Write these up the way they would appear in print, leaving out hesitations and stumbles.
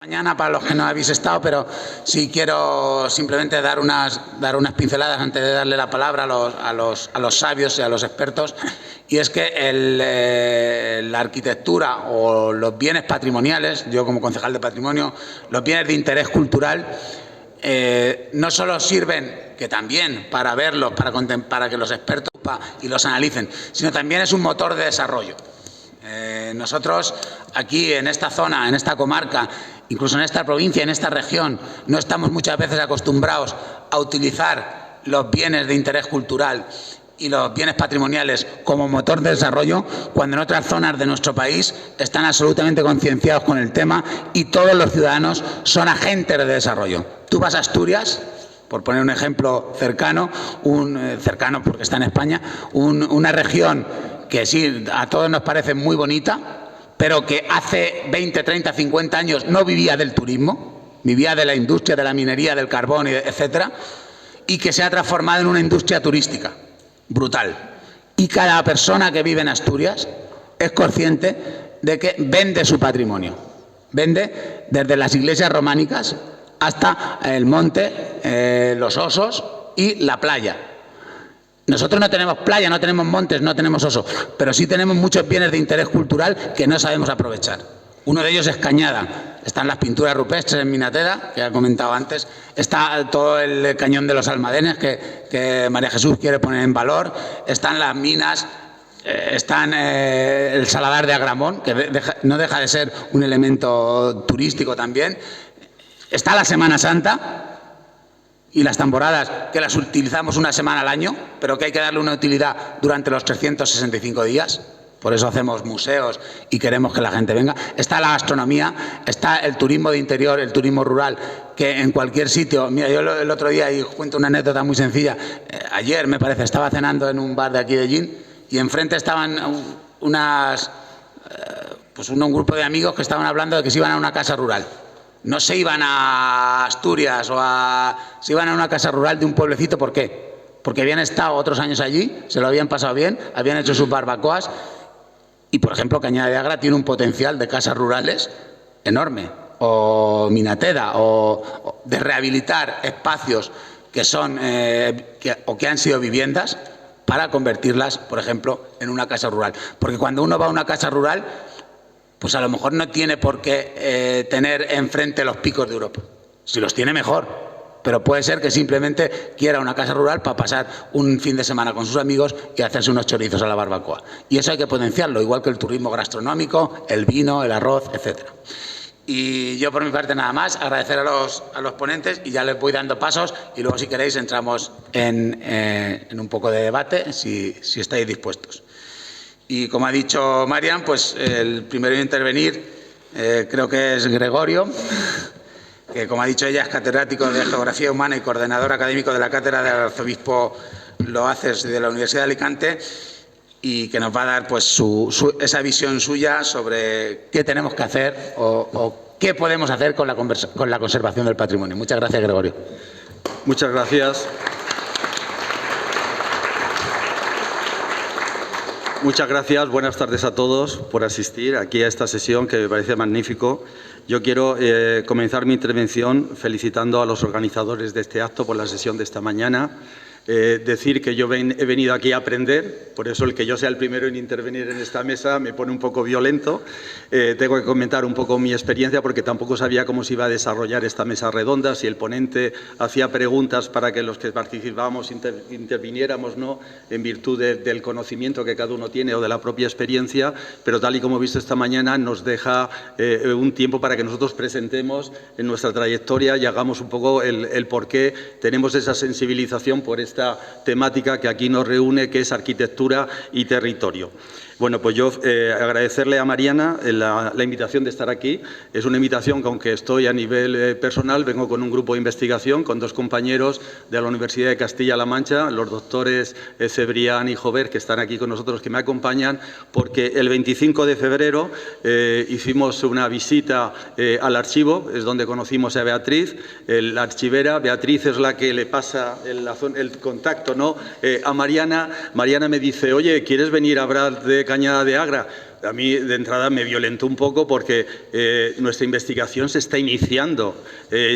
Mañana para los que no habéis estado, pero sí quiero simplemente dar unas pinceladas antes de darle la palabra a los sabios y a los expertos, y es que la arquitectura o los bienes patrimoniales, yo como concejal de patrimonio, los bienes de interés cultural, no solo sirven, que también, para verlos, para que los expertos y los analicen, sino también es un motor de desarrollo. Nosotros aquí en esta zona, en esta comarca, incluso en esta provincia, en esta región, no estamos muchas veces acostumbrados a utilizar los bienes de interés cultural y los bienes patrimoniales como motor de desarrollo, cuando en otras zonas de nuestro país están absolutamente concienciados con el tema y todos los ciudadanos son agentes de desarrollo. Tú vas a Asturias, por poner un ejemplo cercano, cercano porque está en España, una región que sí, a todos nos parece muy bonita, pero que hace 20, 30, 50 años no vivía del turismo, vivía de la industria, de la minería, del carbón, etcétera, y que se ha transformado en una industria turística brutal. Y cada persona que vive en Asturias es consciente de que vende su patrimonio. Vende desde las iglesias románicas hasta el monte, los osos y la playa. Nosotros no tenemos playa, no tenemos montes, no tenemos osos, pero sí tenemos muchos bienes de interés cultural que no sabemos aprovechar. Uno de ellos es Cañada. Están las pinturas rupestres en Minateda, que ha comentado antes. Está todo el cañón de los Almadenes, que María Jesús quiere poner en valor. Están las minas, están el Saladar de Agramón, que no deja de ser un elemento turístico también. Está la Semana Santa y las temporadas, que las utilizamos una semana al año, pero que hay que darle una utilidad durante los 365 días. Por eso hacemos museos y queremos que la gente venga. Está la gastronomía, está el turismo de interior, el turismo rural, que en cualquier sitio... Mira, yo el otro día, y cuento una anécdota muy sencilla, ayer me parece, estaba cenando en un bar de aquí de Gin y enfrente estaban un grupo de amigos que estaban hablando de que se iban a una casa rural. No se iban a Asturias se iban a una casa rural de un pueblecito. ¿Por qué? Porque habían estado otros años allí, se lo habían pasado bien, habían hecho sus barbacoas y, por ejemplo, Cañada de Agra tiene un potencial de casas rurales enorme, o Minateda, o de rehabilitar espacios que son que han sido viviendas para convertirlas, por ejemplo, en una casa rural. Porque cuando uno va a una casa rural, pues a lo mejor no tiene por qué tener enfrente los picos de Europa. Si los tiene, mejor. Pero puede ser que simplemente quiera una casa rural para pasar un fin de semana con sus amigos y hacerse unos chorizos a la barbacoa. Y eso hay que potenciarlo, igual que el turismo gastronómico, el vino, el arroz, etcétera. Y yo, por mi parte, nada más, agradecer a los ponentes, y ya les voy dando pasos, y luego, si queréis, entramos en un poco de debate, si estáis dispuestos. Y como ha dicho Marian, pues el primero en intervenir creo que es Gregorio, que, como ha dicho ella, es catedrático de Geografía Humana y coordinador académico de la Cátedra del Arzobispo Loaces de la Universidad de Alicante, y que nos va a dar pues esa visión suya sobre qué tenemos que hacer o qué podemos hacer con la conservación del patrimonio. Muchas gracias, Gregorio. Muchas gracias. Muchas gracias, buenas tardes a todos por asistir aquí a esta sesión que me parece magnífico. Yo quiero comenzar mi intervención felicitando a los organizadores de este acto por la sesión de esta mañana. Decir que yo he venido aquí a aprender, por eso el que yo sea el primero en intervenir en esta mesa me pone un poco violento. Tengo que comentar un poco mi experiencia porque tampoco sabía cómo se iba a desarrollar esta mesa redonda, si el ponente hacía preguntas para que los que participábamos interviniéramos, ¿no?, en virtud del conocimiento que cada uno tiene o de la propia experiencia, pero tal y como he visto esta mañana nos deja un tiempo para que nosotros presentemos en nuestra trayectoria y hagamos un poco el por qué tenemos esa sensibilización por esta temática que aquí nos reúne, que es arquitectura y territorio. Bueno, pues yo agradecerle a Mariana la invitación de estar aquí. Es una invitación que, aunque estoy a nivel personal, vengo con un grupo de investigación, con dos compañeros de la Universidad de Castilla-La Mancha, los doctores Cebrián y Jover, que están aquí con nosotros, que me acompañan, porque el 25 de febrero hicimos una visita al archivo, es donde conocimos a Beatriz, la archivera. Beatriz es la que le pasa el contacto, ¿no?, a Mariana. Mariana me dice: oye, ¿quieres venir a hablar de Cañada de Agra? a mí de entrada me violentó un poco porque nuestra investigación se está iniciando.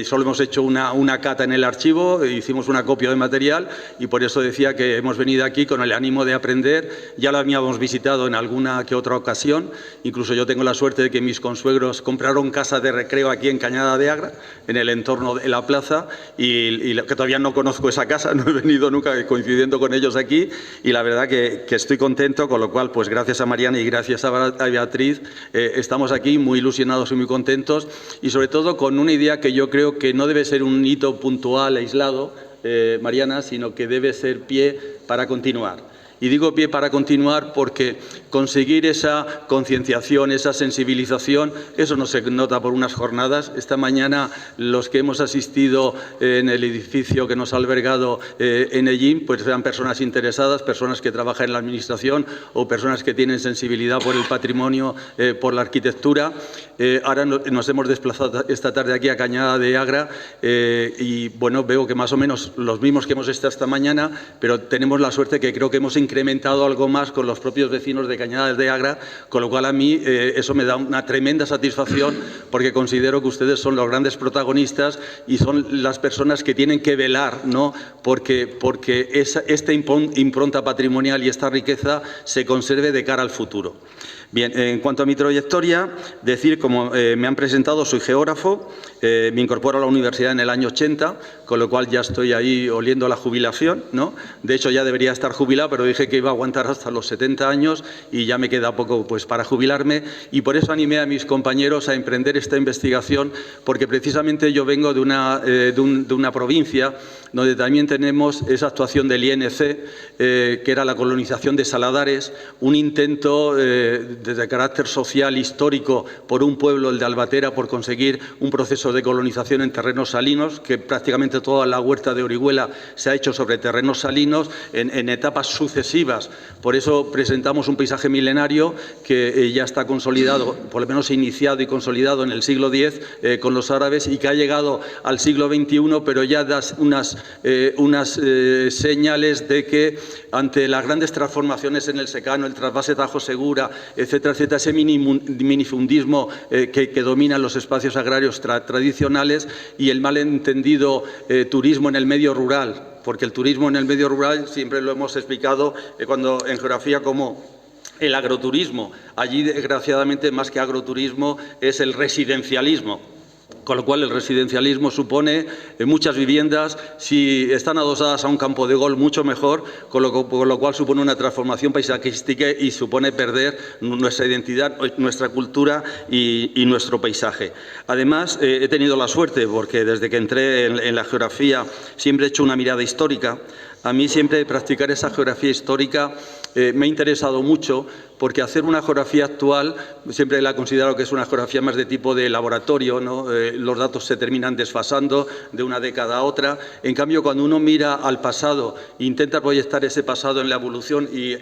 Solo hemos hecho una cata en el archivo, hicimos un acopio de material y por eso decía que hemos venido aquí con el ánimo de aprender. Ya lo habíamos visitado en alguna que otra ocasión, incluso yo tengo la suerte de que mis consuegros compraron casa de recreo aquí en Cañada de Agra, en el entorno de la plaza, y que todavía no conozco esa casa, no he venido nunca coincidiendo con ellos aquí, y la verdad que estoy contento, con lo cual, pues gracias a Mariana y gracias a Beatriz, estamos aquí muy ilusionados y muy contentos, y sobre todo con una idea que yo creo que no debe ser un hito puntual, aislado, Mariana, sino que debe ser pie para continuar. Y digo pie para continuar porque conseguir esa concienciación, esa sensibilización, eso no se nota por unas jornadas. Esta mañana los que hemos asistido en el edificio que nos ha albergado Enellín, pues eran personas interesadas, personas que trabajan en la administración o personas que tienen sensibilidad por el patrimonio, por la arquitectura. Ahora nos hemos desplazado esta tarde aquí a Cañada de Agra y bueno, veo que más o menos los mismos que hemos estado esta mañana, pero tenemos la suerte que creo que hemos incrementado algo más con los propios vecinos de Cañada de Agra, con lo cual a mí eso me da una tremenda satisfacción porque considero que ustedes son los grandes protagonistas y son las personas que tienen que velar, ¿no?, porque esta impronta patrimonial y esta riqueza se conserve de cara al futuro. Bien, en cuanto a mi trayectoria, decir, como me han presentado, soy geógrafo, me incorporo a la universidad en el año 80, con lo cual ya estoy ahí oliendo la jubilación, ¿no? De hecho, ya debería estar jubilado, pero dije que iba a aguantar hasta los 70 años y ya me queda poco pues, para jubilarme, y por eso animé a mis compañeros a emprender esta investigación, porque precisamente yo vengo de una provincia donde también tenemos esa actuación del INC, que era la colonización de Saladares, un intento de carácter social, histórico, por un pueblo, el de Albatera, por conseguir un proceso de colonización en terrenos salinos, que prácticamente toda la huerta de Orihuela se ha hecho sobre terrenos salinos en etapas sucesivas. Por eso presentamos un paisaje milenario que ya está consolidado, por lo menos iniciado y consolidado en el siglo X con los árabes, y que ha llegado al siglo XXI, pero ya da unas señales de que ante las grandes transformaciones en el secano, el trasvase Tajo Segura, etcétera, etcétera, ese minifundismo que domina los espacios agrarios tradicionales y el malentendido turismo en el medio rural, porque el turismo en el medio rural siempre lo hemos explicado cuando en geografía como el agroturismo. Allí, desgraciadamente, más que agroturismo, es el residencialismo. Con lo cual, el residencialismo supone muchas viviendas, si están adosadas a un campo de golf, mucho mejor, con lo cual supone una transformación paisajística y supone perder nuestra identidad, nuestra cultura y nuestro paisaje. Además, he tenido la suerte, porque desde que entré en la geografía siempre he hecho una mirada histórica. A mí siempre practicar esa geografía histórica me ha interesado mucho, porque hacer una geografía actual siempre la considero que es una geografía más de tipo de laboratorio, ¿no? Los datos se terminan desfasando de una década a otra. En cambio, cuando uno mira al pasado e intenta proyectar ese pasado en la evolución y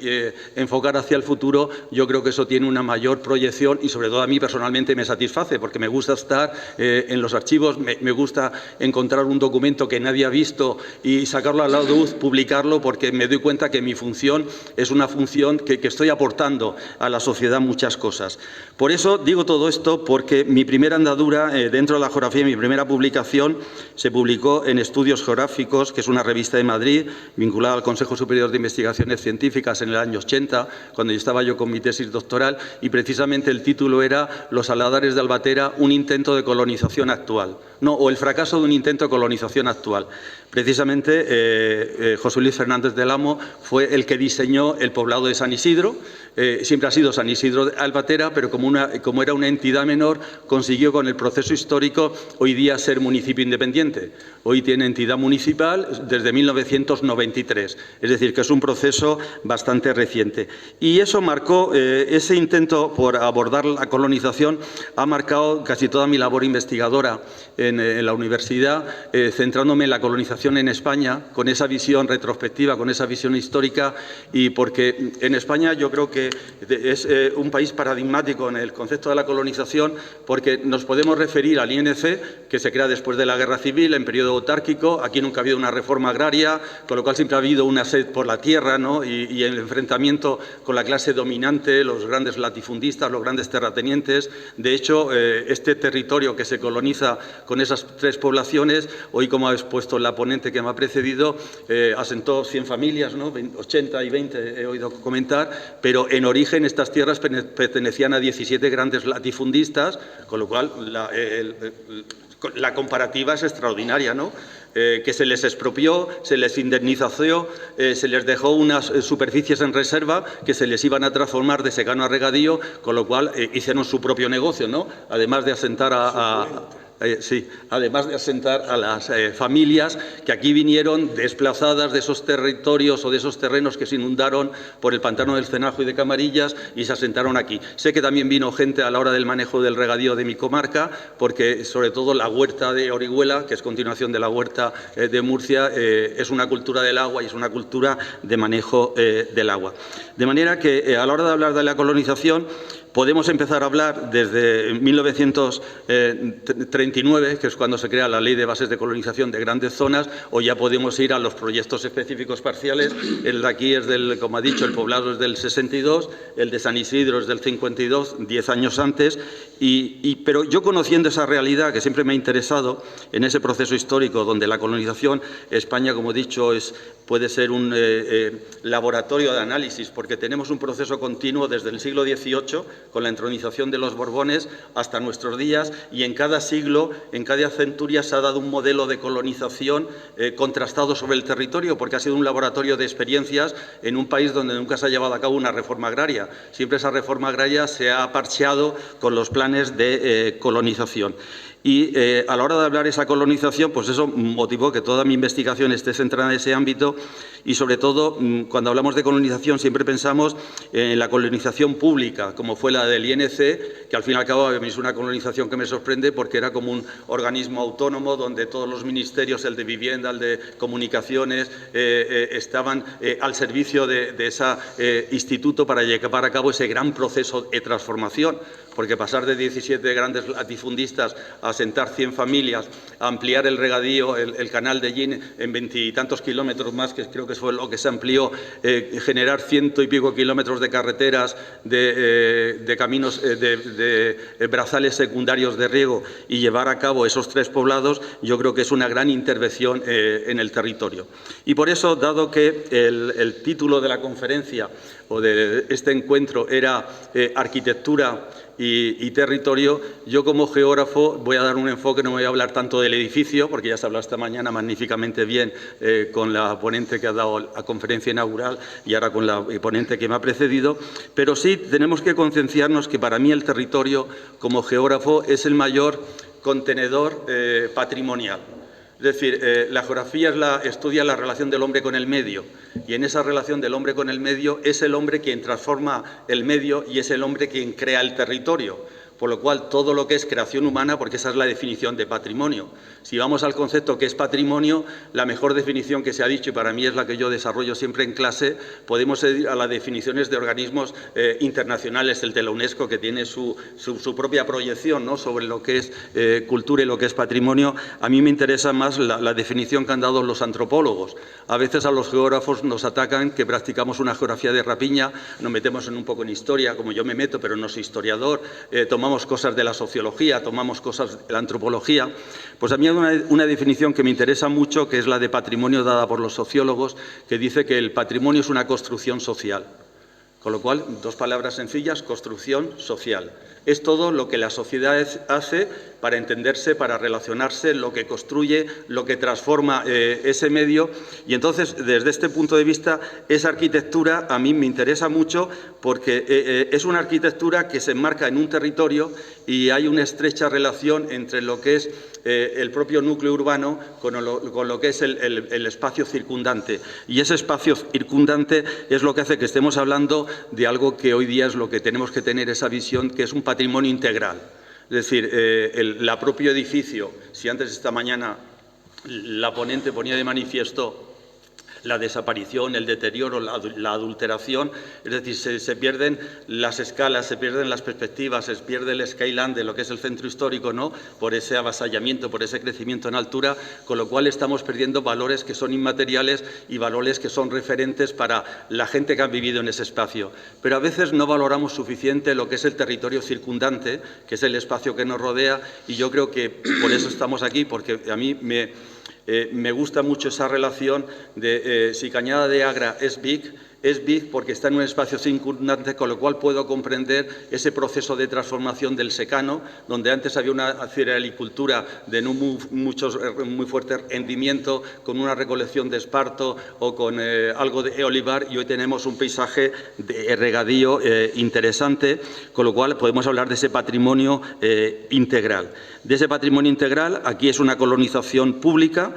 enfocar hacia el futuro, yo creo que eso tiene una mayor proyección y, sobre todo, a mí personalmente me satisface, porque me gusta estar en los archivos, me gusta encontrar un documento que nadie ha visto y sacarlo a la luz, publicarlo, porque me doy cuenta que mi función es una función que estoy aportando a la sociedad muchas cosas. Por eso digo todo esto, porque mi primera andadura dentro de la geografía, mi primera publicación, se publicó en Estudios Geográficos, que es una revista de Madrid, vinculada al Consejo Superior de Investigaciones Científicas en el año 80, cuando estaba yo con mi tesis doctoral, y precisamente el título era Los Saladares de Albatera, un intento de colonización actual. No, o el fracaso de un intento de colonización actual. Precisamente José Luis Fernández del Amo fue el que diseñó el poblado de San Isidro. Siempre ha sido San Isidro de Albatera, pero como era una entidad menor, consiguió con el proceso histórico hoy día ser municipio independiente. Hoy tiene entidad municipal desde 1993, es decir, que es un proceso bastante reciente. Y eso marcó, ese intento por abordar la colonización ha marcado casi toda mi labor investigadora en la universidad, centrándome en la colonización en España, con esa visión retrospectiva, con esa visión histórica, y porque en España yo creo que que es un país paradigmático en el concepto de la colonización, porque nos podemos referir al INC, que se crea después de la Guerra Civil, en periodo autárquico. Aquí nunca ha habido una reforma agraria, con lo cual siempre ha habido una sed por la tierra, ¿no? y el enfrentamiento con la clase dominante, los grandes latifundistas, los grandes terratenientes. De hecho, este territorio que se coloniza con esas tres poblaciones, hoy, como ha expuesto la ponente que me ha precedido, asentó 100 familias, ¿no? 80 y 20 he oído comentar, pero en origen estas tierras pertenecían a 17 grandes latifundistas, con lo cual la comparativa es extraordinaria, ¿no? Que se les expropió, se les indemnizó, se les dejó unas superficies en reserva que se les iban a transformar de secano a regadío, con lo cual hicieron su propio negocio, ¿no? Además de asentar además de asentar a las familias que aquí vinieron desplazadas de esos territorios o de esos terrenos que se inundaron por el pantano del Cenajo y de Camarillas y se asentaron aquí. Sé que también vino gente a la hora del manejo del regadío de mi comarca, porque sobre todo la huerta de Orihuela, que es continuación de la huerta de Murcia, es una cultura del agua y es una cultura de manejo del agua. De manera que a la hora de hablar de la colonización, podemos empezar a hablar desde 1939, que es cuando se crea la Ley de Bases de Colonización de Grandes Zonas, o ya podemos ir a los proyectos específicos parciales. El de aquí es del, como ha dicho, el Poblado es del 62, el de San Isidro es del 52, 10 años antes, pero yo, conociendo esa realidad que siempre me ha interesado en ese proceso histórico donde la colonización, España, como he dicho, puede ser un laboratorio de análisis, porque tenemos un proceso continuo desde el siglo XVIII, con la entronización de los Borbones, hasta nuestros días, y en cada siglo, en cada centuria, se ha dado un modelo de colonización contrastado sobre el territorio, porque ha sido un laboratorio de experiencias en un país donde nunca se ha llevado a cabo una reforma agraria. Siempre esa reforma agraria se ha parcheado con los planes de colonización. Y a la hora de hablar de esa colonización, pues eso motivó que toda mi investigación esté centrada en ese ámbito y, sobre todo, cuando hablamos de colonización siempre pensamos en la colonización pública, como fue la del INC, que al fin y al cabo a mí es una colonización que me sorprende porque era como un organismo autónomo donde todos los ministerios, el de Vivienda, el de Comunicaciones, estaban al servicio de ese instituto para llevar a cabo ese gran proceso de transformación, porque pasar de 17 grandes latifundistas a asentar 100 familias, a ampliar el regadío, el canal de Yin en 20 y tantos kilómetros más, que creo que fue lo que se amplió, generar 100 y pico kilómetros de carreteras, de caminos, de brazales secundarios de riego y llevar a cabo esos tres poblados, yo creo que es una gran intervención en el territorio. Y por eso, dado que el título de la conferencia o de este encuentro era arquitectura y territorio, yo como geógrafo voy a dar un enfoque, no voy a hablar tanto del edificio, porque ya se ha hablado esta mañana magníficamente bien con la ponente que ha dado la conferencia inaugural y ahora con la ponente que me ha precedido, pero sí tenemos que concienciarnos que para mí el territorio, como geógrafo, es el mayor contenedor patrimonial. Es decir, la geografía estudia la relación del hombre con el medio, y en esa relación del hombre con el medio es el hombre quien transforma el medio y es el hombre quien crea el territorio. Por lo cual, todo lo que es creación humana, porque esa es la definición de patrimonio. Si vamos al concepto que es patrimonio, la mejor definición que se ha dicho, y para mí es la que yo desarrollo siempre en clase, podemos ir a las definiciones de organismos internacionales, el de la UNESCO, que tiene su propia proyección, ¿no?, sobre lo que es cultura y lo que es patrimonio. A mí me interesa más la definición que han dado los antropólogos. A veces a los geógrafos nos atacan que practicamos una geografía de rapiña, nos metemos un poco en historia, como yo me meto, pero no soy historiador, tomamos cosas de la sociología, tomamos cosas de la antropología. Pues a mí hay una definición que me interesa mucho, que es la de patrimonio dada por los sociólogos, que dice que el patrimonio es una construcción social. Con lo cual, dos palabras sencillas: construcción social. Es todo lo que la sociedad hace para entenderse, para relacionarse, lo que construye, lo que transforma ese medio. Y entonces, desde este punto de vista, esa arquitectura a mí me interesa mucho porque es una arquitectura que se enmarca en un territorio y hay una estrecha relación entre lo que es el propio núcleo urbano con lo que es el espacio circundante. Y ese espacio circundante es lo que hace que estemos hablando de algo que hoy día es lo que tenemos que tener, esa visión, que es un patrimonio integral. Es decir, el propio edificio, si antes esta mañana la ponente ponía de manifiesto la desaparición, el deterioro, la adulteración, es decir, se pierden las escalas, se pierden las perspectivas, se pierde el skyline de lo que es el centro histórico, ¿no?, por ese avasallamiento, por ese crecimiento en altura, con lo cual estamos perdiendo valores que son inmateriales y valores que son referentes para la gente que ha vivido en ese espacio. Pero a veces no valoramos suficiente lo que es el territorio circundante, que es el espacio que nos rodea, y yo creo que por eso estamos aquí, porque a mí me gusta mucho esa relación de si Cañada de Agra es big porque está en un espacio circundante, con lo cual puedo comprender ese proceso de transformación del secano, donde antes había una cerealicultura de muy fuerte rendimiento, con una recolección de esparto o con algo de olivar, y hoy tenemos un paisaje de regadío interesante, con lo cual podemos hablar de ese patrimonio integral. De ese patrimonio integral, aquí es una colonización pública,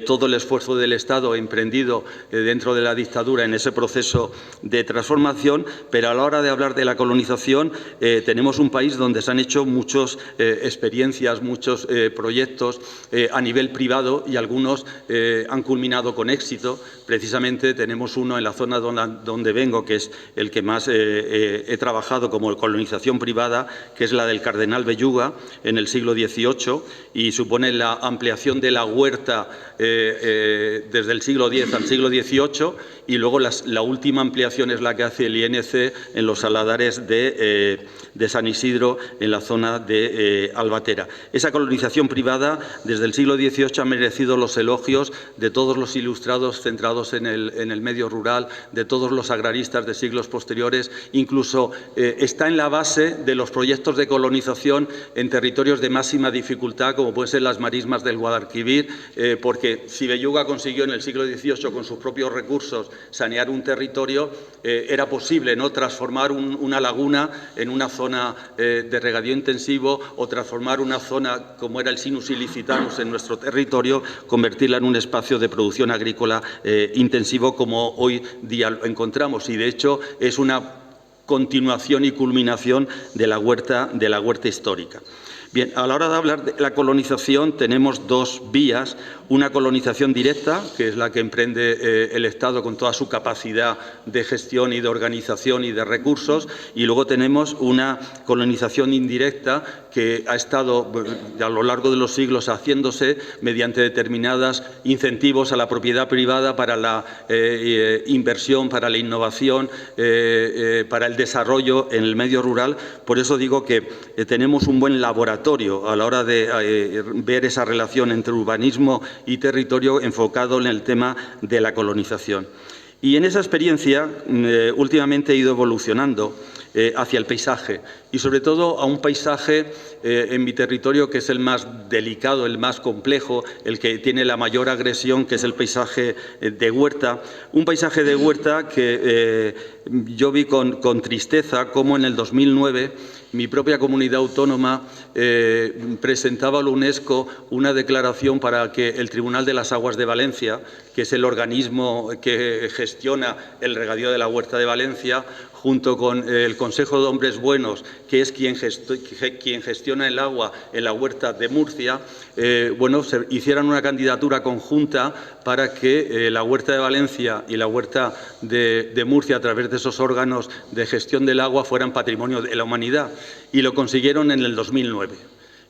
todo el esfuerzo del Estado emprendido dentro de la dictadura en ese proceso de transformación, pero a la hora de hablar de la colonización tenemos un país donde se han hecho muchas experiencias, muchos proyectos a nivel privado, y algunos han culminado con éxito. Precisamente tenemos uno en la zona donde vengo, que es el que más he trabajado como colonización privada, que es la del Cardenal Belluga en el siglo XVIII, y supone la ampliación de la huerta desde el siglo X al siglo XVIII, y luego la última ampliación es la que hace el INC en los saladares de San Isidro, en la zona de Albatera. Esa colonización privada desde el siglo XVIII ha merecido los elogios de todos los ilustrados centrados en el medio rural, de todos los agraristas de siglos posteriores, incluso está en la base de los proyectos de colonización en territorios de máxima dificultad, como pueden ser las marismas del Guadalquivir, porque si Belluga consiguió en el siglo XVIII con sus propios recursos sanear un territorio, era posible, ¿no?, transformar una laguna en una zona de regadío intensivo, o transformar una zona como era el Sinus Ilicitanus en nuestro territorio, convertirla en un espacio de producción agrícola intensivo, como hoy día lo encontramos, y de hecho es una continuación y culminación de la huerta histórica. Bien, a la hora de hablar de la colonización tenemos dos vías: una colonización directa, que es la que emprende el Estado con toda su capacidad de gestión y de organización y de recursos, y luego tenemos una colonización indirecta que ha estado a lo largo de los siglos haciéndose mediante determinados incentivos a la propiedad privada para la inversión, para la innovación, para el desarrollo en el medio rural. Por eso digo que tenemos un buen laboratorio a la hora de ver esa relación entre urbanismo y territorio enfocado en el tema de la colonización. Y en esa experiencia últimamente he ido evolucionando hacia el paisaje, y sobre todo a un paisaje en mi territorio que es el más delicado, el más complejo, el que tiene la mayor agresión, que es el paisaje de huerta. Un paisaje de huerta que yo vi con tristeza cómo en el 2009 mi propia comunidad autónoma presentaba a la UNESCO una declaración para que el Tribunal de las Aguas de Valencia, que es el organismo que gestiona el regadío de la Huerta de Valencia, junto con el Consejo de Hombres Buenos, que es quien gestiona el agua en la Huerta de Murcia, se hicieran una candidatura conjunta para que la Huerta de Valencia y la Huerta de Murcia, a través de esos órganos de gestión del agua, fueran patrimonio de la humanidad. Y lo consiguieron en el 2009.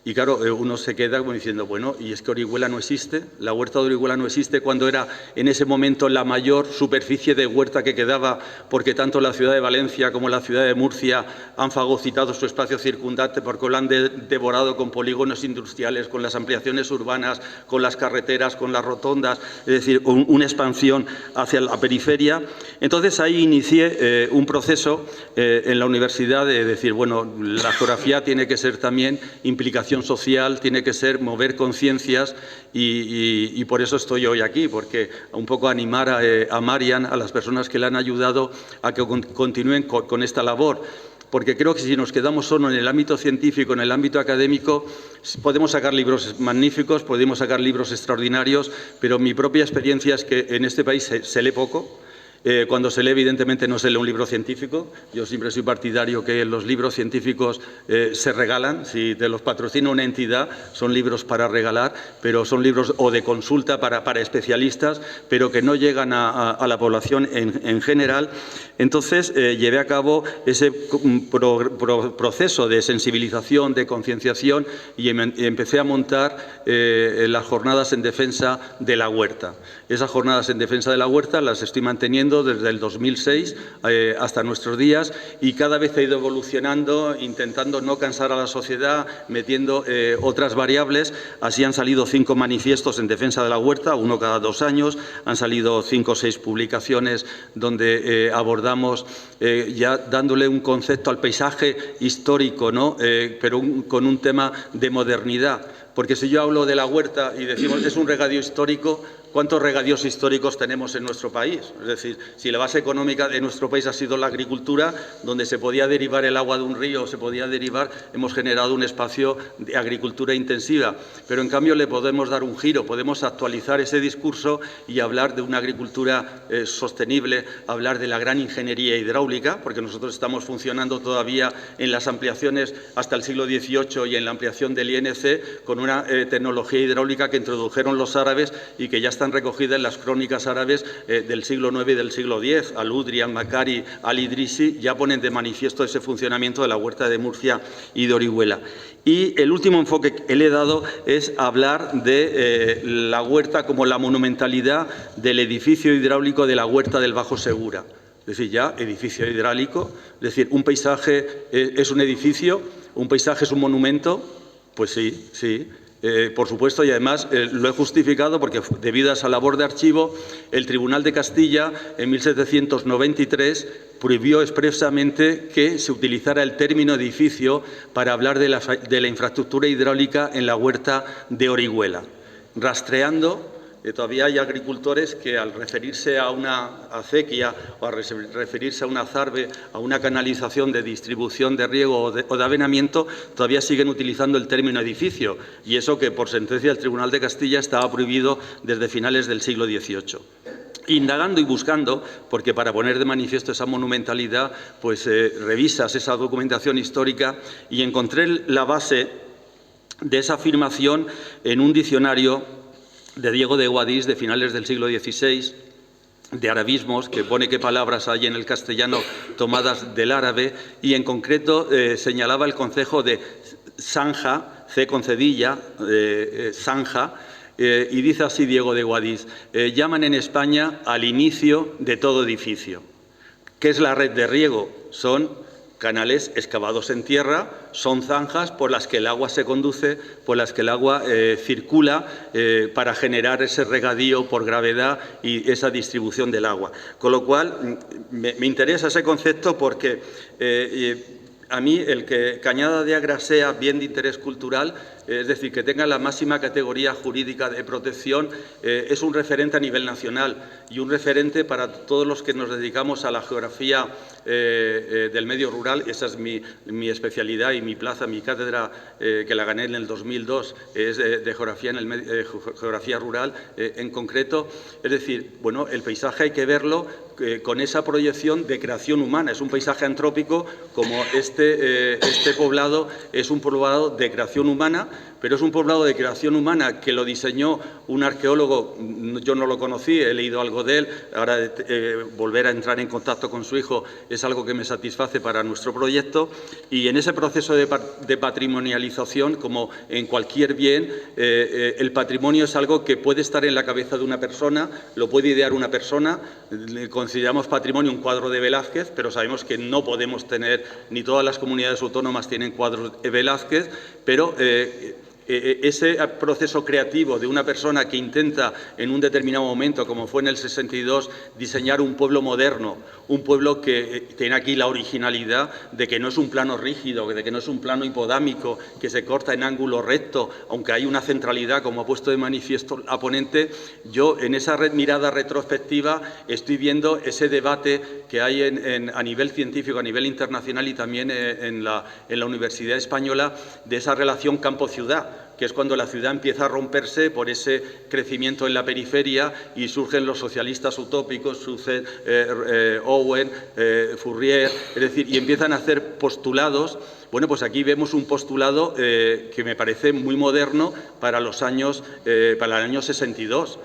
Y claro, uno se queda como diciendo, bueno, ¿y es que Orihuela no existe? La huerta de Orihuela no existe cuando era en ese momento la mayor superficie de huerta que quedaba, porque tanto la ciudad de Valencia como la ciudad de Murcia han fagocitado su espacio circundante, porque lo han devorado con polígonos industriales, con las ampliaciones urbanas, con las carreteras, con las rotondas, es decir, una expansión hacia la periferia. Entonces ahí inicié un proceso en la universidad de decir, bueno, la geografía tiene que ser también implicación social, tiene que ser mover conciencias, y por eso estoy hoy aquí, porque un poco animar a Marian, a las personas que le han ayudado a que continúen con esta labor. Porque creo que si nos quedamos solo en el ámbito científico, en el ámbito académico, podemos sacar libros magníficos, podemos sacar libros extraordinarios, pero mi propia experiencia es que en este país se lee poco. Cuando se lee, evidentemente, no se lee un libro científico. Yo siempre soy partidario que los libros científicos se regalan. Si te los patrocina una entidad, son libros para regalar, pero son libros o de consulta para especialistas, pero que no llegan a la población en general. Entonces, llevé a cabo ese proceso de sensibilización, de concienciación, y empecé a montar las jornadas en defensa de la huerta. Esas jornadas en defensa de la huerta las estoy manteniendo desde el 2006 hasta nuestros días, y cada vez ha ido evolucionando, intentando no cansar a la sociedad, metiendo otras variables. Así han salido 5 manifiestos en defensa de la huerta, uno cada 2 años. Han salido 5 o 6 publicaciones donde abordamos ya dándole un concepto al paisaje histórico, ¿no? Pero con un tema de modernidad. Porque si yo hablo de la huerta y decimos es un regadío histórico, ¿cuántos regadíos históricos tenemos en nuestro país? Es decir, si la base económica de nuestro país ha sido la agricultura, donde se podía derivar el agua de un río, hemos generado un espacio de agricultura intensiva. Pero en cambio le podemos dar un giro, podemos actualizar ese discurso y hablar de una agricultura sostenible, hablar de la gran ingeniería hidráulica, porque nosotros estamos funcionando todavía en las ampliaciones hasta el siglo XVIII y en la ampliación del INC con una tecnología hidráulica que introdujeron los árabes y que ya están recogidas en las crónicas árabes del siglo IX y del siglo X. Al-Udri, Al-Makari, Al-Idrisi ya ponen de manifiesto ese funcionamiento de la huerta de Murcia y de Orihuela. Y el último enfoque que le he dado es hablar de la huerta como la monumentalidad del edificio hidráulico de la huerta del Bajo Segura. Es decir, ya edificio hidráulico, es decir, un paisaje es un edificio, un paisaje es un monumento. Pues sí, sí. Por supuesto, y además lo he justificado porque debido a esa labor de archivo, el Tribunal de Castilla en 1793 prohibió expresamente que se utilizara el término edificio para hablar de la infraestructura hidráulica en la huerta de Orihuela, rastreando. Todavía hay agricultores que al referirse a una acequia o a referirse a una zarbe, a una canalización de distribución de riego o de avenamiento, todavía siguen utilizando el término edificio, y eso que por sentencia del Tribunal de Castilla estaba prohibido desde finales del siglo XVIII. Indagando y buscando, porque para poner de manifiesto esa monumentalidad, pues revisas esa documentación histórica y encontré la base de esa afirmación en un diccionario de Diego de Guadix de finales del siglo XVI, de arabismos, que pone qué palabras hay en el castellano tomadas del árabe, y en concreto señalaba el concejo de zanja, C con cedilla, zanja, y dice así Diego de Guadix: llaman en España al inicio de todo edificio. ¿Qué es la red de riego? Son canales excavados en tierra, son zanjas por las que el agua se conduce, por las que el agua circula para generar ese regadío por gravedad y esa distribución del agua. Con lo cual, me interesa ese concepto porque a mí el que Cañada de Agra sea bien de interés cultural, es decir, que tenga la máxima categoría jurídica de protección, es un referente a nivel nacional y un referente para todos los que nos dedicamos a la geografía del medio rural. Esa es mi especialidad y mi plaza, mi cátedra, que la gané en el 2002, es de geografía, geografía rural en concreto. Es decir, bueno, el paisaje hay que verlo con esa proyección de creación humana. Es un paisaje antrópico, como este poblado es un poblado de creación humana, pero es un poblado de creación humana que lo diseñó un arqueólogo. Yo no lo conocí, he leído algo de él. Ahora volver a entrar en contacto con su hijo es algo que me satisface para nuestro proyecto. Y en ese proceso de patrimonialización, como en cualquier bien, el patrimonio es algo que puede estar en la cabeza de una persona, lo puede idear una persona. Consideramos patrimonio un cuadro de Velázquez, pero sabemos que no podemos tener, ni todas las comunidades autónomas tienen cuadros de Velázquez, pero ese proceso creativo de una persona que intenta en un determinado momento, como fue en el 62, diseñar un pueblo moderno, un pueblo que tiene aquí la originalidad de que no es un plano rígido, de que no es un plano hipodámico, que se corta en ángulo recto, aunque hay una centralidad, como ha puesto de manifiesto la ponente. Yo en esa mirada retrospectiva estoy viendo ese debate que hay a nivel científico, a nivel internacional y también en la Universidad Española, de esa relación campo-ciudad, que es cuando la ciudad empieza a romperse por ese crecimiento en la periferia y surgen los socialistas utópicos, surgen Owen, Fourier, es decir, y empiezan a hacer postulados. Bueno, pues aquí vemos un postulado que me parece muy moderno para el año 62.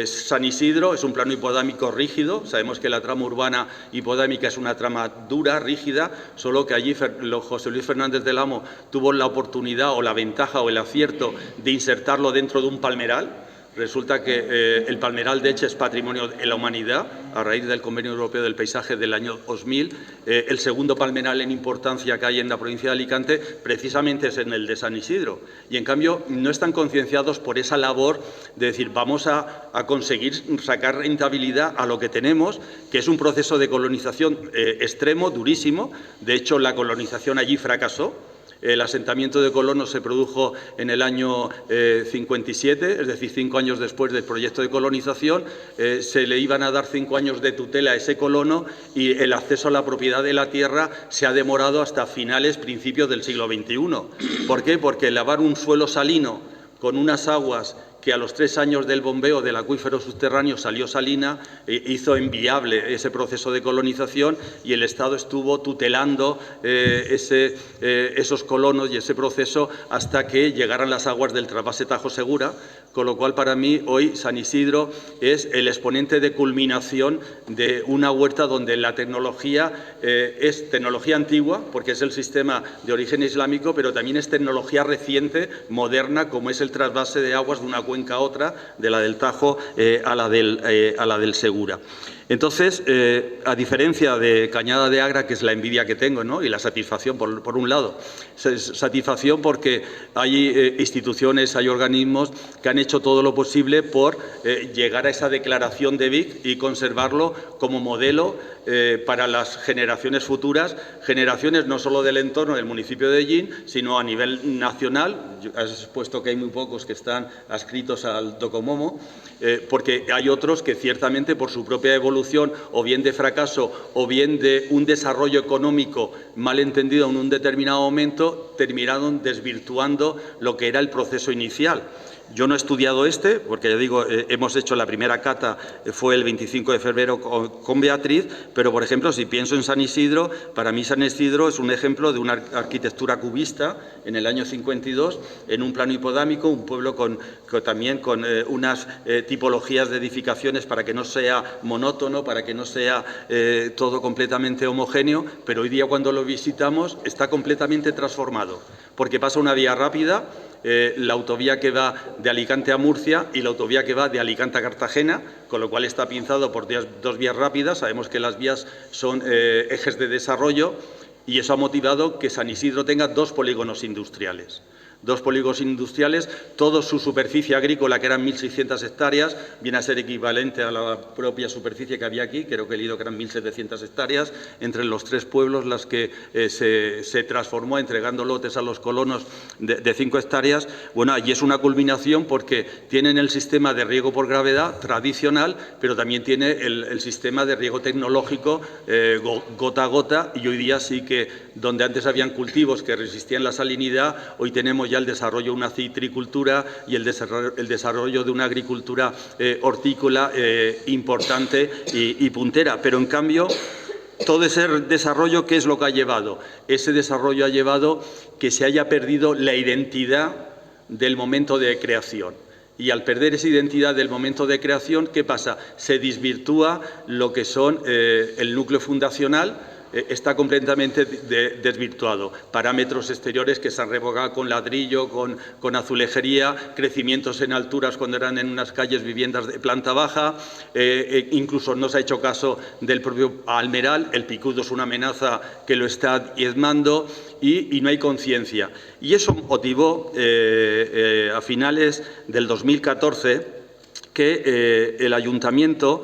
San Isidro es un plano hipodámico rígido. Sabemos que la trama urbana hipodámica es una trama dura, rígida, solo que allí José Luis Fernández del Amo tuvo la oportunidad o la ventaja o el acierto de insertarlo dentro de un palmeral. Resulta que el palmeral de Elche es patrimonio de la humanidad a raíz del Convenio Europeo del Paisaje del año 2000. El segundo palmeral en importancia que hay en la provincia de Alicante precisamente es en el de San Isidro. Y en cambio no están concienciados por esa labor de decir vamos a conseguir sacar rentabilidad a lo que tenemos, que es un proceso de colonización extremo, durísimo. De hecho, la colonización allí fracasó. El asentamiento de colonos se produjo en el año 57, es decir, 5 años después del proyecto de colonización. Se le iban a dar 5 años de tutela a ese colono y el acceso a la propiedad de la tierra se ha demorado hasta principios del siglo XXI. ¿Por qué? Porque lavar un suelo salino con unas aguas que a los 3 años del bombeo del acuífero subterráneo salió salina, hizo inviable ese proceso de colonización y el Estado estuvo tutelando esos colonos y ese proceso hasta que llegaran las aguas del trasvase Tajo Segura, con lo cual para mí hoy San Isidro es el exponente de culminación de una huerta donde la tecnología es tecnología antigua, porque es el sistema de origen islámico, pero también es tecnología reciente, moderna, como es el trasvase de aguas de una cuenca a otra, de la del Tajo a la del Segura. Entonces, a diferencia de Cañada de Agra, que es la envidia que tengo, ¿no?, y la satisfacción, por un lado, satisfacción porque hay instituciones, hay organismos que han hecho todo lo posible por llegar a esa declaración de Vic y conservarlo como modelo para las generaciones futuras, generaciones no solo del entorno del municipio de Ellín, sino a nivel nacional. Has expuesto que hay muy pocos que están adscritos al Docomomo, porque hay otros que ciertamente por su propia evolución, o bien de fracaso, o bien de un desarrollo económico mal entendido en un determinado momento, terminaron desvirtuando lo que era el proceso inicial. Yo no he estudiado porque ya digo, hemos hecho la primera cata, fue el 25 de febrero con Beatriz, pero por ejemplo, si pienso en San Isidro, para mí San Isidro es un ejemplo de una arquitectura cubista en el año 52, en un plano hipodámico, un pueblo también con unas tipologías de edificaciones para que no sea monótono, para que no sea todo completamente homogéneo, pero hoy día cuando lo visitamos está completamente transformado, porque pasa una vía rápida, la autovía que va de Alicante a Murcia y la autovía que va de Alicante a Cartagena, con lo cual está pinzado por 2 vías rápidas. Sabemos que las vías son ejes de desarrollo y eso ha motivado que San Isidro tenga 2 polígonos industriales. 2 polígonos industriales, toda su superficie agrícola, que eran 1.600 hectáreas, viene a ser equivalente a la propia superficie que había aquí, creo que he leído que eran 1.700 hectáreas, entre los 3 pueblos las que se transformó entregando lotes a los colonos de 5 hectáreas. Bueno, allí es una culminación porque tienen el sistema de riego por gravedad tradicional, pero también tiene el sistema de riego tecnológico gota a gota, y hoy día sí que donde antes habían cultivos que resistían la salinidad, hoy tenemos ya el desarrollo de una citricultura y el desarrollo de una agricultura hortícola importante y puntera. Pero, en cambio, todo ese desarrollo, ¿qué es lo que ha llevado? Ese desarrollo ha llevado que se haya perdido la identidad del momento de creación. Y al perder esa identidad del momento de creación, ¿qué pasa? Se desvirtúa lo que son el núcleo fundacional, está completamente desvirtuado. Parámetros exteriores que se han revocado con ladrillo, con azulejería, crecimientos en alturas cuando eran en unas calles viviendas de planta baja, incluso no se ha hecho caso del propio almeral, el picudo es una amenaza que lo está diezmando y no hay conciencia. Y eso motivó a finales del 2014 que el ayuntamiento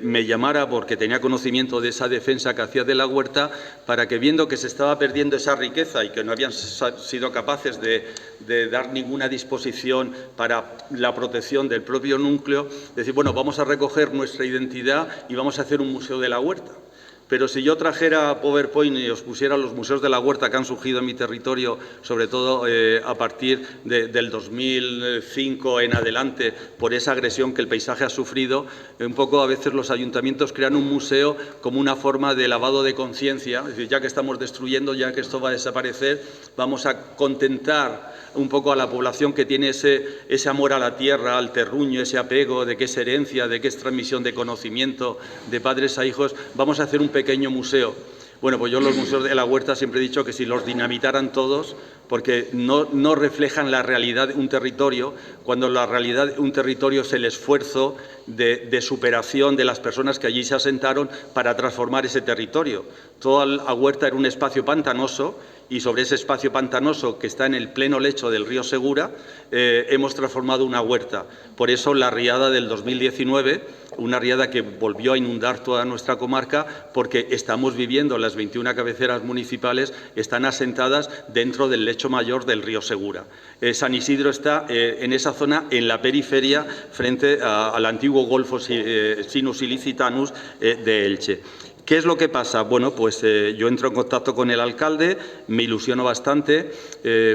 me llamara, porque tenía conocimiento de esa defensa que hacía de la huerta, para que, viendo que se estaba perdiendo esa riqueza y que no habían sido capaces de dar ninguna disposición para la protección del propio núcleo, decir, bueno, vamos a recoger nuestra identidad y vamos a hacer un museo de la huerta. Pero si yo trajera PowerPoint y os pusiera los museos de la huerta que han surgido en mi territorio, sobre todo a partir del 2005 en adelante, por esa agresión que el paisaje ha sufrido, un poco a veces los ayuntamientos crean un museo como una forma de lavado de conciencia, es decir, ya que estamos destruyendo, ya que esto va a desaparecer, vamos a contentar un poco a la población que tiene ese amor a la tierra, al terruño, ese apego de que es herencia, de que es transmisión de conocimiento de padres a hijos, vamos a hacer un pequeño museo. Bueno, pues yo los museos de la huerta siempre he dicho que si los dinamitaran todos, porque no reflejan la realidad de un territorio, cuando la realidad de un territorio es el esfuerzo de superación de las personas que allí se asentaron para transformar ese territorio. Toda la huerta era un espacio pantanoso, y sobre ese espacio pantanoso que está en el pleno lecho del río Segura hemos transformado una huerta. Por eso la riada del 2019, una riada que volvió a inundar toda nuestra comarca, porque estamos viviendo, las 21 cabeceras municipales están asentadas dentro del lecho mayor del río Segura. San Isidro está en esa zona, en la periferia, frente al antiguo Golfo Sinus Ilicitanus de Elche. ¿Qué es lo que pasa? Bueno, pues yo entro en contacto con el alcalde, me ilusiono bastante,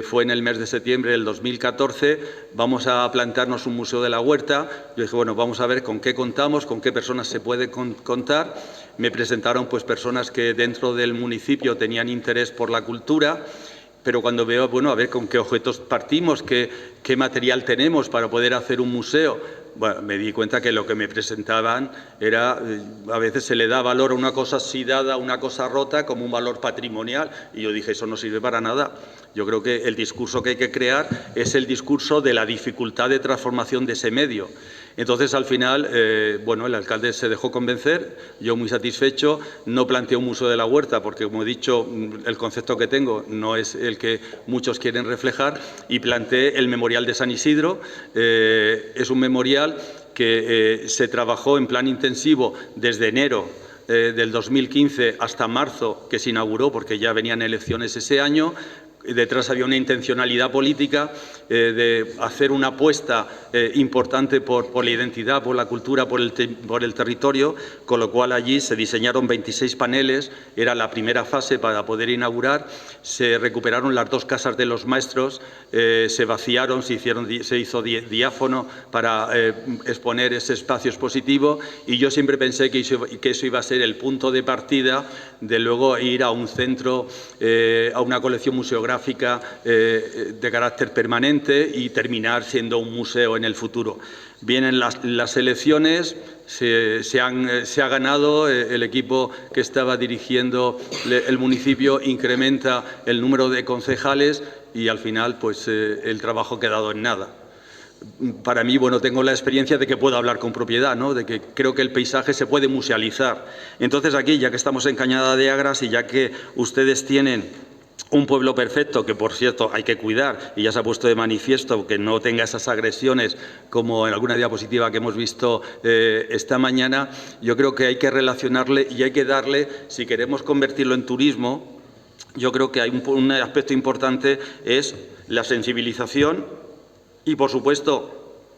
fue en el mes de septiembre del 2014, vamos a plantearnos un museo de la huerta. Yo dije, bueno, vamos a ver con qué contamos, con qué personas se puede contar. Me presentaron pues personas que dentro del municipio tenían interés por la cultura, pero cuando veo, bueno, a ver con qué objetos partimos, qué material tenemos para poder hacer un museo, bueno, me di cuenta que lo que me presentaban era, a veces se le da valor a una cosa así dada, una cosa rota, como un valor patrimonial, y yo dije, eso no sirve para nada. Yo creo que el discurso que hay que crear es el discurso de la dificultad de transformación de ese medio. Entonces, al final, bueno, el alcalde se dejó convencer, yo muy satisfecho, no planteé un museo de la huerta, porque, como he dicho, el concepto que tengo no es el que muchos quieren reflejar, y planteé el Memorial de San Isidro. Es un memorial que se trabajó en plan intensivo desde enero del 2015 hasta marzo, que se inauguró porque ya venían elecciones ese año. Detrás había una intencionalidad política de hacer una apuesta importante por la identidad, por la cultura, por el territorio, con lo cual allí se diseñaron 26 paneles, era la primera fase para poder inaugurar, se recuperaron las 2 casas de los maestros, se vaciaron, se hizo diáfono para exponer ese espacio expositivo, y yo siempre pensé que eso iba a ser el punto de partida de luego ir a un centro, a una colección museográfica de carácter permanente y terminar siendo un museo en el futuro. Vienen las elecciones, se ha ganado, el equipo que estaba dirigiendo el municipio incrementa el número de concejales y al final pues el trabajo ha quedado en nada. Para mí, bueno, tengo la experiencia de que puedo hablar con propiedad, ¿no? De que creo que el paisaje se puede musealizar. Entonces aquí, ya que estamos en Cañada de Agras y ya que ustedes tienen un pueblo perfecto, que por cierto hay que cuidar, y ya se ha puesto de manifiesto que no tenga esas agresiones como en alguna diapositiva que hemos visto esta mañana, yo creo que hay que relacionarle y hay que darle, si queremos convertirlo en turismo, yo creo que hay un aspecto importante, es la sensibilización y, por supuesto,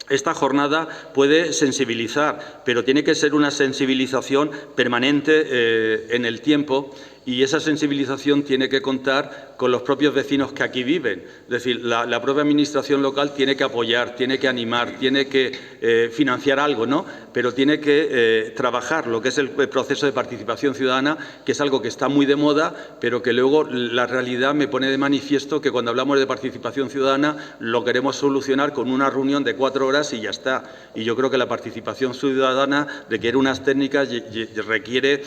esta jornada puede sensibilizar, pero tiene que ser una sensibilización permanente en el tiempo, y esa sensibilización tiene que contar con los propios vecinos que aquí viven. Es decir, la propia administración local tiene que apoyar, tiene que animar, tiene que financiar algo, ¿no? Pero tiene que trabajar lo que es el proceso de participación ciudadana, que es algo que está muy de moda, pero que luego la realidad me pone de manifiesto que cuando hablamos de participación ciudadana lo queremos solucionar con una reunión de 4 horas y ya está. Y yo creo que la participación ciudadana requiere unas técnicas, requiere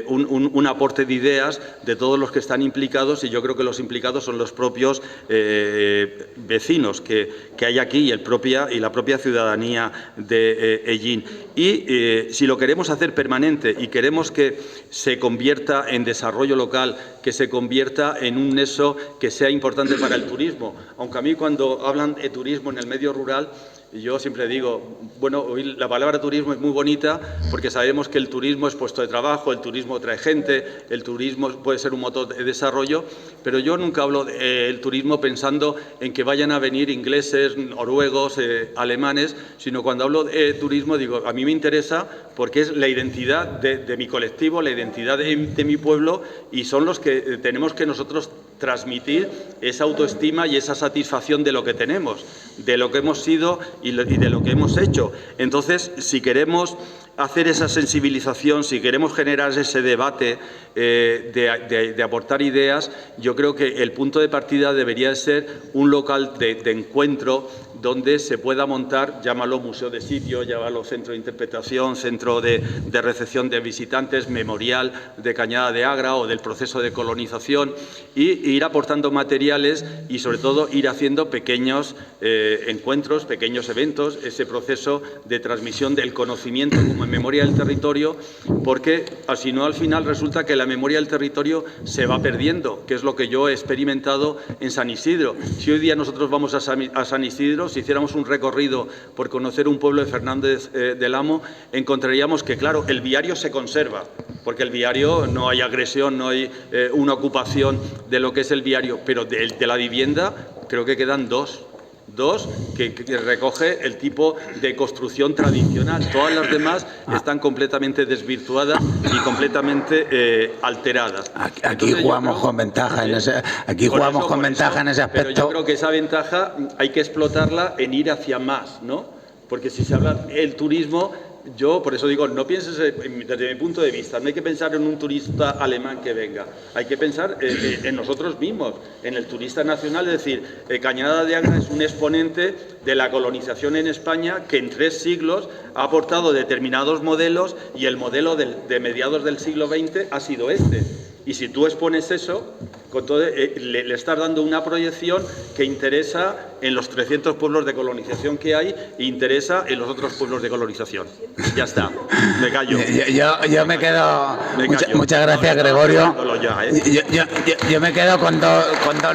un aporte de ideas de todos los que están implicados, y yo creo que los implicados son los propios vecinos que hay aquí y la propia ciudadanía de Ellín. Y si lo queremos hacer permanente y queremos que se convierta en desarrollo local, que se convierta en un nexo que sea importante para el turismo, aunque a mí cuando hablan de turismo en el medio rural Y yo siempre digo, bueno, hoy la palabra turismo es muy bonita porque sabemos que el turismo es puesto de trabajo, el turismo trae gente, el turismo puede ser un motor de desarrollo, pero yo nunca hablo del turismo pensando en que vayan a venir ingleses, noruegos, alemanes, sino cuando hablo de turismo digo, a mí me interesa porque es la identidad de mi colectivo, la identidad de mi pueblo, y son los que tenemos que nosotros transmitir esa autoestima y esa satisfacción de lo que tenemos, de lo que hemos sido y de lo que hemos hecho. Entonces, si queremos hacer esa sensibilización, si queremos generar ese debate de aportar ideas, yo creo que el punto de partida debería ser un local de encuentro donde se pueda montar, llámalo museo de sitio, llámalo centro de interpretación, centro de recepción de visitantes, memorial de Cañada de Agra o del proceso de colonización, y ir aportando materiales y, sobre todo, ir haciendo pequeños encuentros, pequeños eventos, ese proceso de transmisión del conocimiento como en memoria del territorio, porque si no, al final resulta que la memoria del territorio se va perdiendo, que es lo que yo he experimentado en San Isidro. Si hoy día nosotros vamos a San Isidro, si hiciéramos un recorrido por conocer un pueblo de Fernández del Amo, encontraríamos que, claro, el viario se conserva, porque el viario no hay agresión, no hay una ocupación de lo que es el viario, pero de la vivienda creo que quedan dos que recoge el tipo de construcción tradicional. Todas las demás están completamente desvirtuadas y completamente alteradas. Aquí jugamos con ventaja en ese, en ese aspecto. Pero yo creo que esa ventaja hay que explotarla en ir hacia más, ¿no? Porque si se habla del turismo, yo por eso digo, no pienses desde mi punto de vista, no hay que pensar en un turista alemán que venga, hay que pensar en nosotros mismos, en el turista nacional, es decir, Cañada de Agra es un exponente de la colonización en España que en 3 siglos ha aportado determinados modelos y el modelo de mediados del siglo XX ha sido este. Y si tú expones eso, con todo, le estás dando una proyección que interesa en los 300 pueblos de colonización que hay e interesa en los otros pueblos de colonización. Ya está, me callo. Yo me quedo... Muchas gracias, Gregorio. Yo me quedo con dos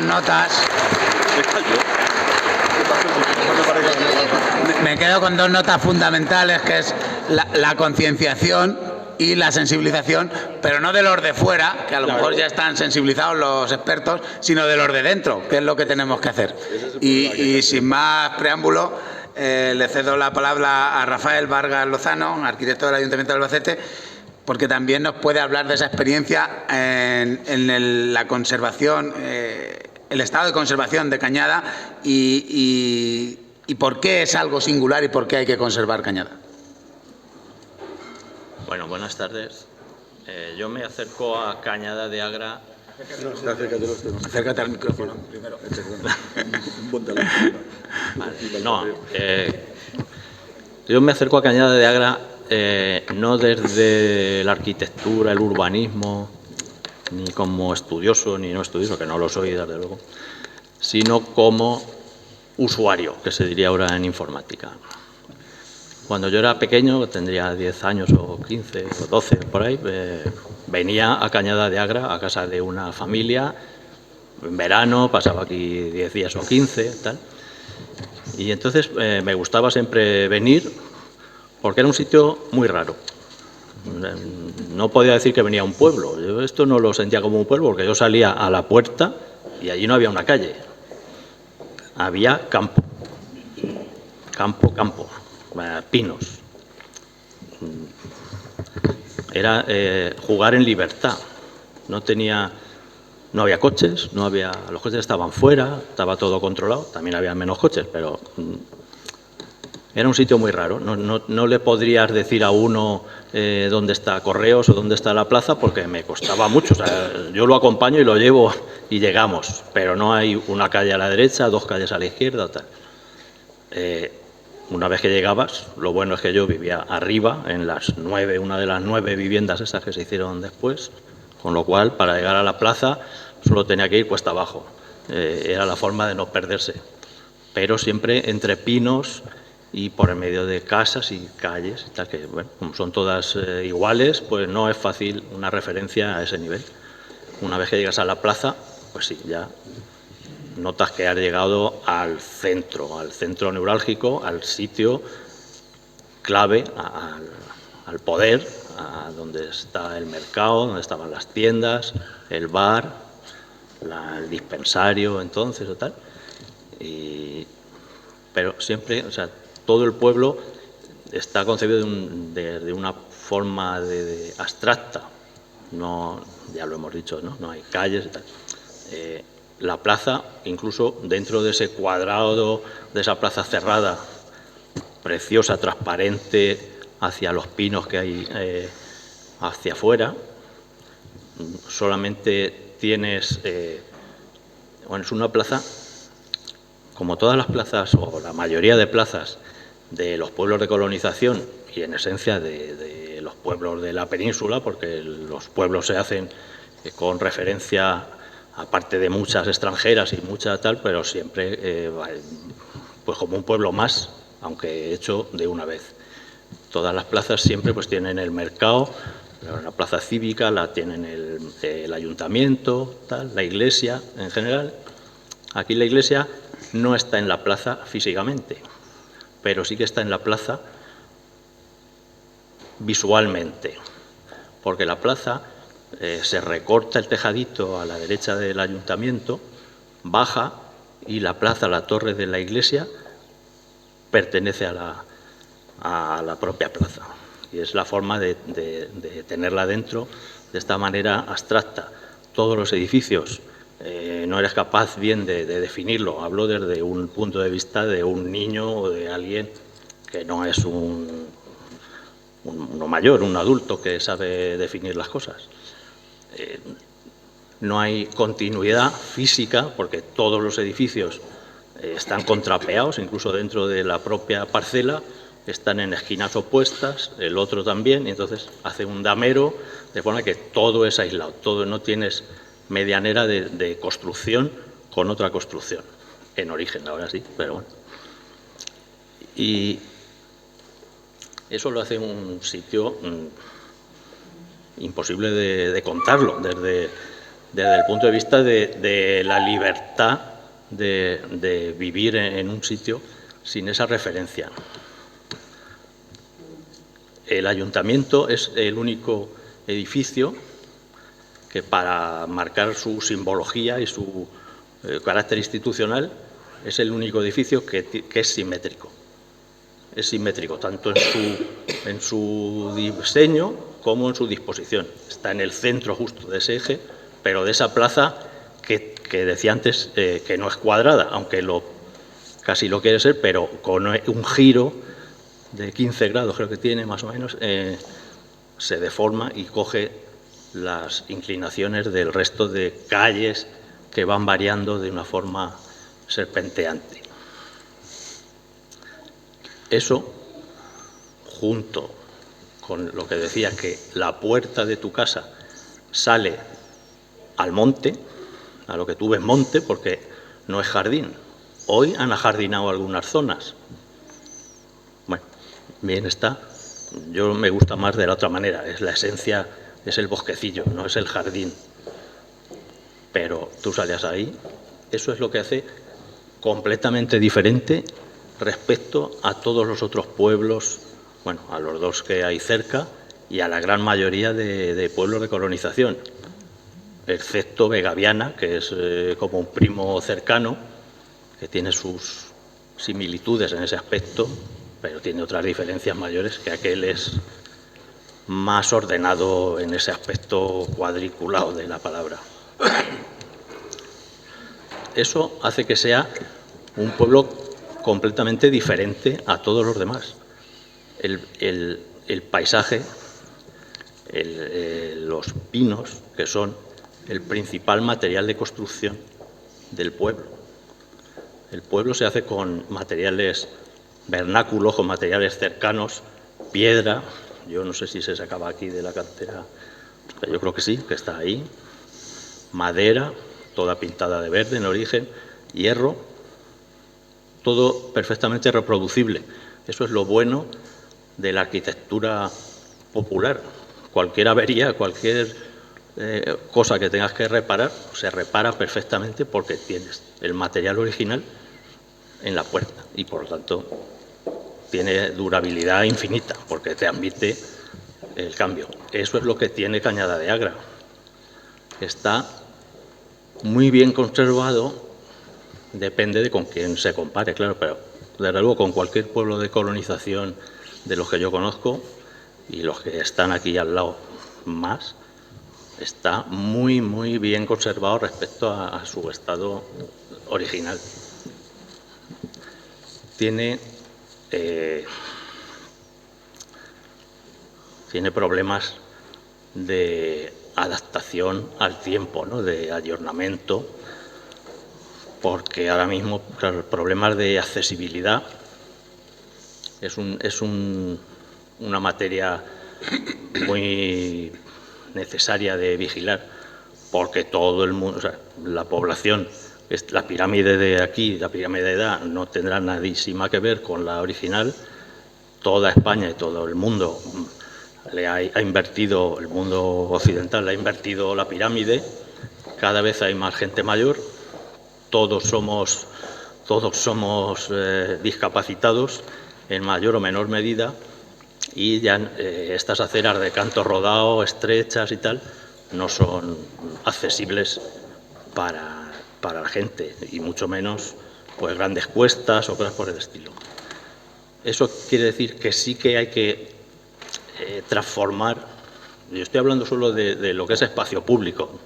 notas. Me quedo con 2 notas fundamentales, que es la concienciación y la sensibilización, pero no de los de fuera, que a lo mejor ya están sensibilizados los expertos, sino de los de dentro, que es lo que tenemos que hacer. Y sin más preámbulo, le cedo la palabra a Rafael Vargas Lozano, arquitecto del Ayuntamiento de Albacete, porque también nos puede hablar de esa experiencia en la conservación, el estado de conservación de Cañada y por qué es algo singular y por qué hay que conservar Cañada. Bueno, buenas tardes. Yo me acerco a Cañada de Agra. Acércate al micrófono primero. Yo me acerco a Cañada de Agra no desde la arquitectura, el urbanismo, ni como estudioso ni no estudioso, que no lo soy desde luego, sino como usuario, que se diría ahora en informática. Cuando yo era pequeño, tendría 10 años o 15 o 12 por ahí, venía a Cañada de Agra, a casa de una familia, en verano, pasaba aquí 10 días o 15, tal. Y entonces me gustaba siempre venir porque era un sitio muy raro. No podía decir que venía a un pueblo, yo esto no lo sentía como un pueblo porque yo salía a la puerta y allí no había una calle, había campo, pinos. Era jugar en libertad. No había coches, los coches estaban fuera, estaba todo controlado. También había menos coches, pero era un sitio muy raro. No le podrías decir a uno dónde está Correos o dónde está la plaza porque me costaba mucho. O sea, yo lo acompaño y lo llevo y llegamos, pero no hay una calle a la derecha, 2 calles a la izquierda, tal. Una vez que llegabas, lo bueno es que yo vivía arriba, en una de las 9 viviendas esas que se hicieron después, con lo cual, para llegar a la plaza, solo tenía que ir cuesta abajo. Era la forma de no perderse. Pero siempre entre pinos y por el medio de casas y calles, y tal, que, bueno, como son todas iguales, pues no es fácil una referencia a ese nivel. Una vez que llegas a la plaza, pues sí, ya notas que has llegado al centro neurálgico, al sitio clave, al poder, a donde está el mercado, donde estaban las tiendas, el bar, el dispensario entonces o tal. Pero siempre, o sea, todo el pueblo está concebido de una forma abstracta. No, ya lo hemos dicho, no hay calles y tal. La plaza, incluso dentro de ese cuadrado, de esa plaza cerrada, preciosa, transparente, hacia los pinos que hay hacia afuera, solamente tienes... bueno, es una plaza, como todas las plazas, o la mayoría de plazas de los pueblos de colonización, y en esencia de los pueblos de la península, porque los pueblos se hacen con referencia, aparte de muchas extranjeras y muchas tal, pero siempre pues como un pueblo más, aunque hecho de una vez. Todas las plazas siempre pues tienen el mercado, la plaza cívica la tienen el ayuntamiento, tal, la iglesia en general. Aquí la iglesia no está en la plaza físicamente, pero sí que está en la plaza visualmente, porque la plaza se recorta el tejadito a la derecha del ayuntamiento, baja y la plaza, la torre de la iglesia, pertenece a la propia plaza. Y es la forma de tenerla dentro de esta manera abstracta. Todos los edificios, no eres capaz bien de definirlo. Hablo desde un punto de vista de un niño o de alguien que no es uno mayor, un adulto que sabe definir las cosas. No hay continuidad física porque todos los edificios están contrapeados, incluso dentro de la propia parcela, están en esquinas opuestas, el otro también, y entonces hace un damero, de forma que todo es aislado, todo, no tienes medianera de construcción con otra construcción, en origen, ahora sí, pero bueno. Y eso lo hace un sitio imposible de contarlo, desde el punto de vista de la libertad de vivir en un sitio sin esa referencia. El ayuntamiento es el único edificio que, para marcar su simbología y su carácter institucional, es el único edificio que es simétrico. Es simétrico tanto en su diseño como en su disposición. Está en el centro justo de ese eje, pero de esa plaza que decía antes que no es cuadrada, aunque casi lo quiere ser, pero con un giro de 15 grados, creo que tiene más o menos, se deforma y coge las inclinaciones del resto de calles que van variando de una forma serpenteante. Eso, junto con lo que decía, que la puerta de tu casa sale al monte, a lo que tú ves monte, porque no es jardín. Hoy han ajardinado algunas zonas. Bueno, bien está. Yo me gusta más de la otra manera. Es la esencia, es el bosquecillo, no es el jardín. Pero tú salías ahí. Eso es lo que hace completamente diferente respecto a todos los otros pueblos, bueno, a los dos que hay cerca y a la gran mayoría de pueblos de colonización, excepto Vegaviana, que es como un primo cercano, que tiene sus similitudes en ese aspecto, pero tiene otras diferencias mayores, que aquel es más ordenado en ese aspecto cuadriculado de la palabra. Eso hace que sea un pueblo completamente diferente a todos los demás. El paisaje, los pinos, que son el principal material de construcción del pueblo. El pueblo se hace con materiales vernáculos, con materiales cercanos, piedra, yo no sé si se sacaba aquí de la cantera, pero yo creo que sí, que está ahí, madera, toda pintada de verde en origen, hierro, todo perfectamente reproducible. Eso es lo bueno de la arquitectura popular. Cualquier avería, cualquier cosa que tengas que reparar, se repara perfectamente porque tienes el material original en la puerta y, por lo tanto, tiene durabilidad infinita porque te admite el cambio. Eso es lo que tiene Cañada de Agra. Está muy bien conservado, depende de con quién se compare, claro, pero desde luego con cualquier pueblo de colonización de los que yo conozco y los que están aquí al lado más, está muy, muy bien conservado respecto a su estado original. Tiene problemas de adaptación al tiempo, ¿no? De ayornamiento, porque ahora mismo, claro, problemas de accesibilidad es una materia muy necesaria de vigilar, porque todo el mundo, o sea, la población, la pirámide de aquí, la pirámide de Edad, no tendrá nadísima que ver con la original. Toda España y todo el mundo ha invertido, el mundo occidental ha invertido la pirámide, cada vez hay más gente mayor, todos somos discapacitados en mayor o menor medida, y ya estas aceras de canto rodado, estrechas y tal, no son accesibles para la gente, y mucho menos pues grandes cuestas o cosas por el estilo. Eso quiere decir que sí que hay que transformar. Yo estoy hablando solo de lo que es espacio público.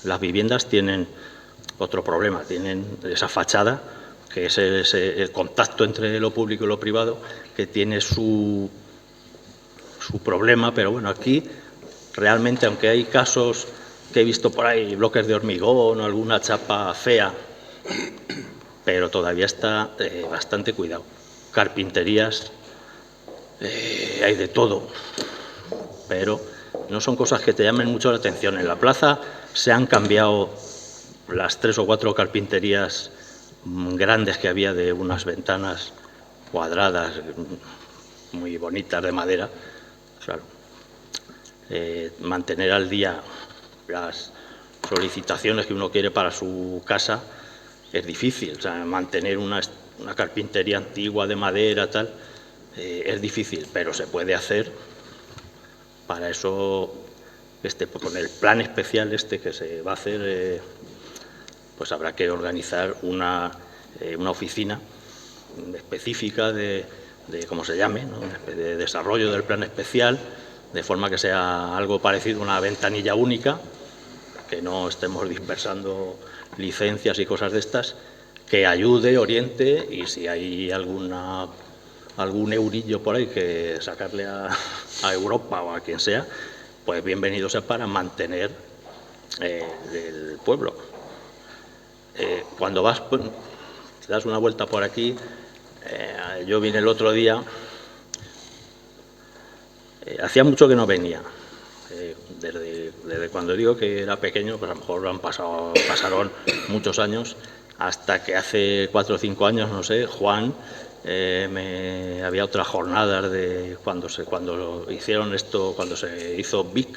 Las viviendas tienen otro problema, tienen esa fachada, que es el contacto entre lo público y lo privado, que tiene su problema, pero bueno, aquí realmente, aunque hay casos que he visto por ahí, bloques de hormigón o alguna chapa fea, pero todavía está bastante cuidado. Carpinterías, hay de todo, pero no son cosas que te llamen mucho la atención. En la plaza se han cambiado las 3 o 4 carpinterías grandes que había, de unas ventanas cuadradas muy bonitas de madera. Claro, mantener al día las solicitaciones que uno quiere para su casa es difícil. O sea, mantener una carpintería antigua de madera, tal, es difícil, pero se puede hacer. Para eso, con el plan especial que se va a hacer, pues habrá que organizar una oficina específica de cómo se llame, ¿no? De desarrollo del plan especial, de forma que sea algo parecido a una ventanilla única, que no estemos dispersando licencias y cosas de estas, que ayude, oriente, y si hay algún eurillo por ahí que sacarle a Europa o a quien sea, pues bienvenido sea para mantener el pueblo. Cuando te das una vuelta por aquí, yo vine el otro día, hacía mucho que no venía, desde cuando digo que era pequeño, pues a lo mejor pasaron muchos años, hasta que hace 4 o 5 años, no sé, Juan, había otras jornadas de cuando hicieron esto, cuando se hizo Vic,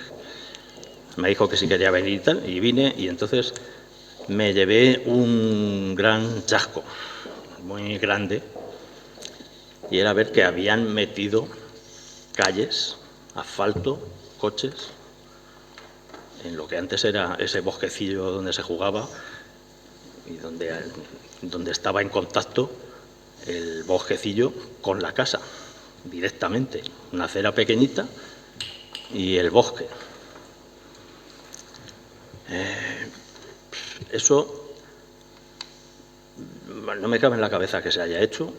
me dijo que sí quería venir y tal, y vine, y entonces me llevé un gran chasco, muy grande, y era ver que habían metido calles, asfalto, coches, en lo que antes era ese bosquecillo donde se jugaba y donde estaba en contacto el bosquecillo con la casa, directamente, una acera pequeñita y el bosque. Eso no me cabe en la cabeza que se haya hecho,